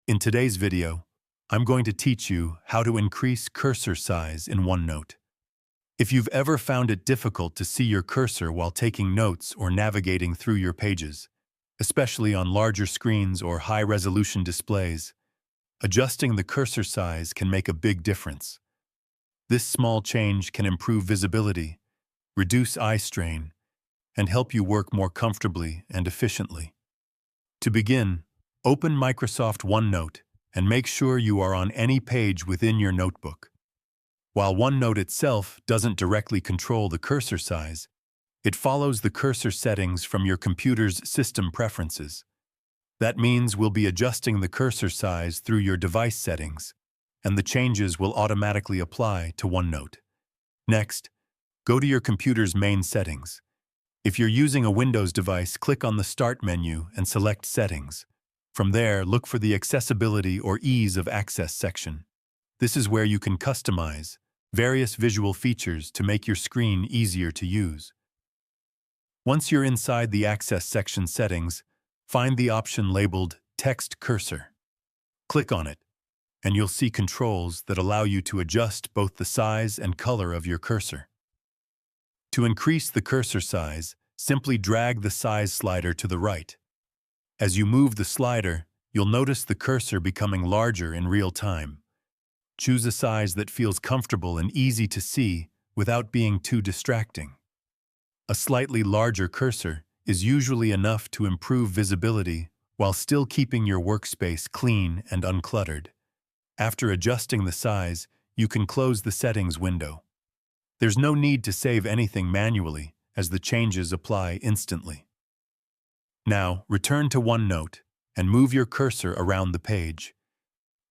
In today's video, I'm going to teach you how to increase cursor size in OneNote. If you've ever found it difficult to see your cursor while taking notes or navigating through your pages, especially on larger screens or high-resolution displays, adjusting the cursor size can make a big difference. This small change can improve visibility, reduce eye strain, and help you work more comfortably and efficiently. To begin, open Microsoft OneNote and make sure you are on any page within your notebook. While OneNote itself doesn't directly control the cursor size, it follows the cursor settings from your computer's system preferences. That means we'll be adjusting the cursor size through your device settings, and the changes will automatically apply to OneNote. Next, go to your computer's main settings. If you're using a Windows device, click on the Start menu and select Settings. From there, look for the Accessibility or Ease of Access section. This is where you can customize various visual features to make your screen easier to use. Once you're inside the Access section settings, find the option labeled Text Cursor. Click on it, and you'll see controls that allow you to adjust both the size and color of your cursor. To increase the cursor size, simply drag the size slider to the right. As you move the slider, you'll notice the cursor becoming larger in real time. Choose a size that feels comfortable and easy to see without being too distracting. A slightly larger cursor is usually enough to improve visibility while still keeping your workspace clean and uncluttered. After adjusting the size, you can close the settings window. There's no need to save anything manually, as the changes apply instantly. Now, return to OneNote and move your cursor around the page.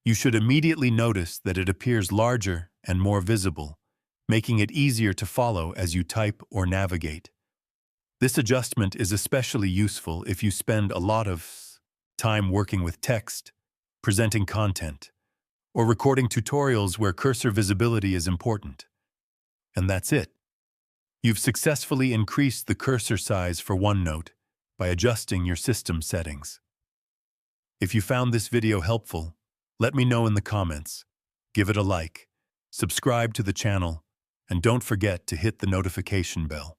You should immediately notice that it appears larger and more visible, making it easier to follow as you type or navigate. This adjustment is especially useful if you spend a lot of time working with text, presenting content, or recording tutorials where cursor visibility is important. And that's it. You've successfully increased the cursor size for OneNote by adjusting your system settings. If you found this video helpful, let me know in the comments. Give it a like, subscribe to the channel, and don't forget to hit the notification bell.